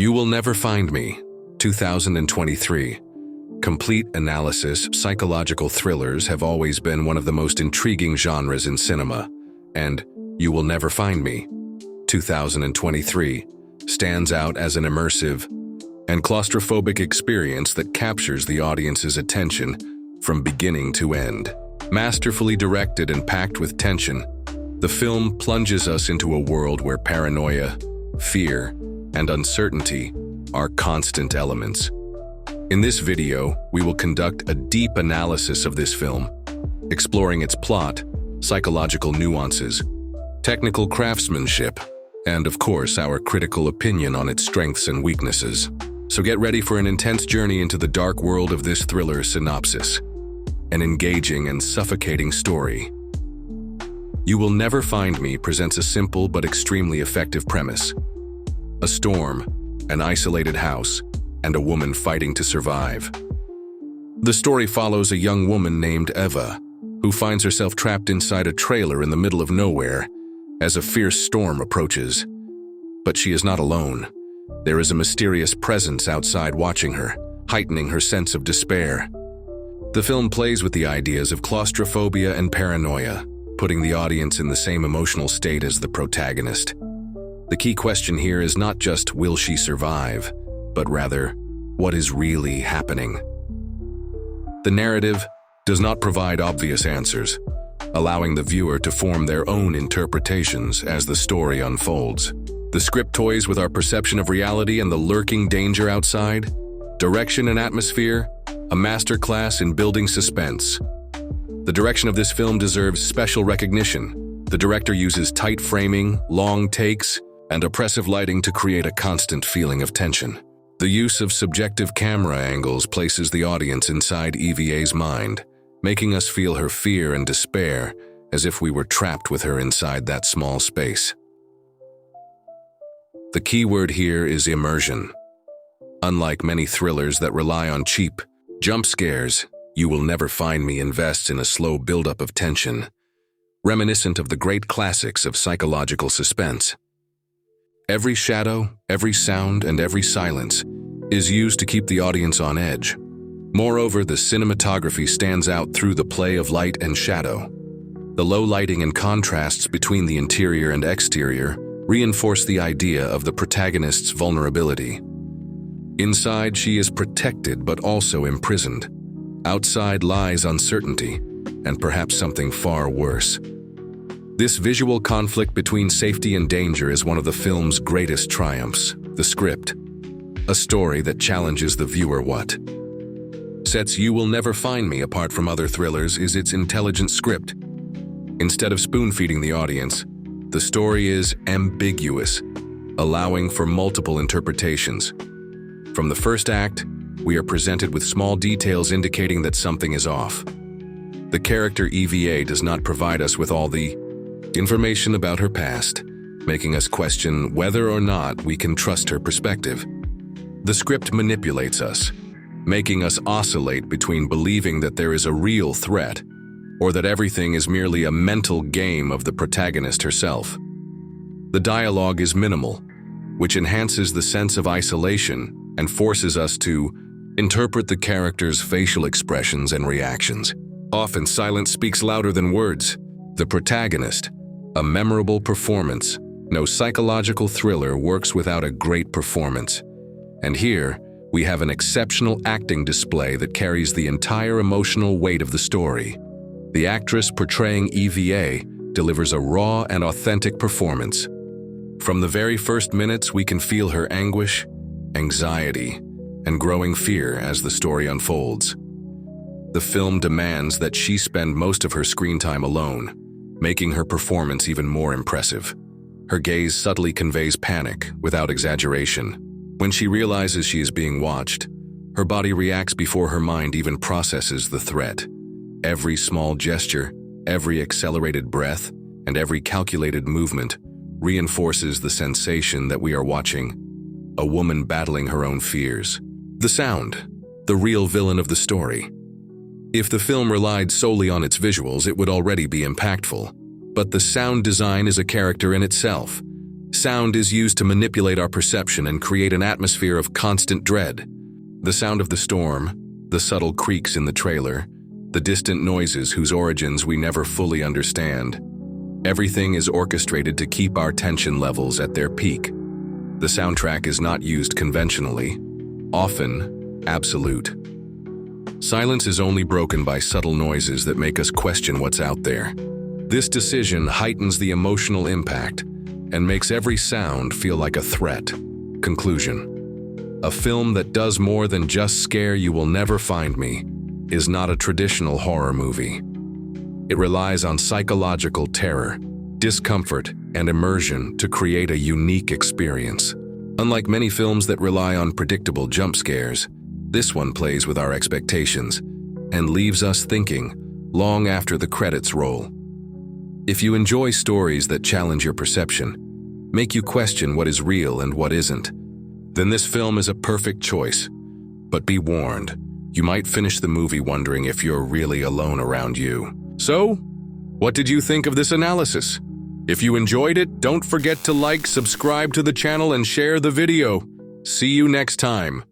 You Will Never Find Me, 2023. Complete analysis, psychological thrillers have always been one of the most intriguing genres in cinema, and You Will Never Find Me, 2023, stands out as an immersive and claustrophobic experience that captures the audience's attention from beginning to end. Masterfully directed and packed with tension, the film plunges us into a world where paranoia, fear, and uncertainty are constant elements. In this video, we will conduct a deep analysis of this film, exploring its plot, psychological nuances, technical craftsmanship, and of course, our critical opinion on its strengths and weaknesses. So get ready for an intense journey into the dark world of this thriller synopsis, an engaging and suffocating story. You Will Never Find Me presents a simple but extremely effective premise. A storm, an isolated house, and a woman fighting to survive. The story follows a young woman named Eva, who finds herself trapped inside a trailer in the middle of nowhere as a fierce storm approaches. But she is not alone. There is a mysterious presence outside watching her, heightening her sense of despair. The film plays with the ideas of claustrophobia and paranoia, putting the audience in the same emotional state as the protagonist. The key question here is not just will she survive, but rather, what is really happening? The narrative does not provide obvious answers, allowing the viewer to form their own interpretations as the story unfolds. The script toys with our perception of reality and the lurking danger outside. Direction and atmosphere, a masterclass in building suspense. The direction of this film deserves special recognition. The director uses tight framing, long takes, and oppressive lighting to create a constant feeling of tension. The use of subjective camera angles places the audience inside EVA's mind, making us feel her fear and despair as if we were trapped with her inside that small space. The key word here is immersion. Unlike many thrillers that rely on cheap jump scares, You Will Never Find Me invests in a slow buildup of tension, reminiscent of the great classics of psychological suspense. Every shadow, every sound, and every silence is used to keep the audience on edge. Moreover, the cinematography stands out through the play of light and shadow. The low lighting and contrasts between the interior and exterior reinforce the idea of the protagonist's vulnerability. Inside, she is protected but also imprisoned. Outside lies uncertainty, and perhaps something far worse. This visual conflict between safety and danger is one of the film's greatest triumphs. The script, a story that challenges the viewer. What sets You Will Never Find Me apart from other thrillers is its intelligent script. Instead of spoon-feeding the audience, the story is ambiguous, allowing for multiple interpretations. From the first act, we are presented with small details indicating that something is off. The character EVA does not provide us with all the information about her past, making us question whether or not we can trust her perspective. The script manipulates us, making us oscillate between believing that there is a real threat or that everything is merely a mental game of the protagonist herself. The dialogue is minimal, which enhances the sense of isolation and forces us to interpret the character's facial expressions and reactions. Often silence speaks louder than words. The protagonist, a memorable performance. No psychological thriller works without a great performance. And here, we have an exceptional acting display that carries the entire emotional weight of the story. The actress portraying EVA delivers a raw and authentic performance. From the very first minutes, we can feel her anguish, anxiety, and growing fear as the story unfolds. The film demands that she spend most of her screen time alone, making her performance even more impressive. Her gaze subtly conveys panic without exaggeration. When she realizes she is being watched, her body reacts before her mind even processes the threat. Every small gesture, every accelerated breath, and every calculated movement reinforces the sensation that we are watching a woman battling her own fears. The sound, the real villain of the story. If the film relied solely on its visuals, it would already be impactful. But the sound design is a character in itself. Sound is used to manipulate our perception and create an atmosphere of constant dread. The sound of the storm, the subtle creaks in the trailer, the distant noises whose origins we never fully understand. Everything is orchestrated to keep our tension levels at their peak. The soundtrack is not used conventionally, often absolute. Silence is only broken by subtle noises that make us question what's out there. This decision heightens the emotional impact and makes every sound feel like a threat. Conclusion: a film that does more than just scare you will never find me is not a traditional horror movie. It relies on psychological terror, discomfort, and immersion to create a unique experience. Unlike many films that rely on predictable jump scares, this one plays with our expectations and leaves us thinking long after the credits roll. If you enjoy stories that challenge your perception, make you question what is real and what isn't, then this film is a perfect choice. But be warned, you might finish the movie wondering if you're really alone around you. So, what did you think of this analysis? If you enjoyed it, don't forget to like, subscribe to the channel, and share the video. See you next time.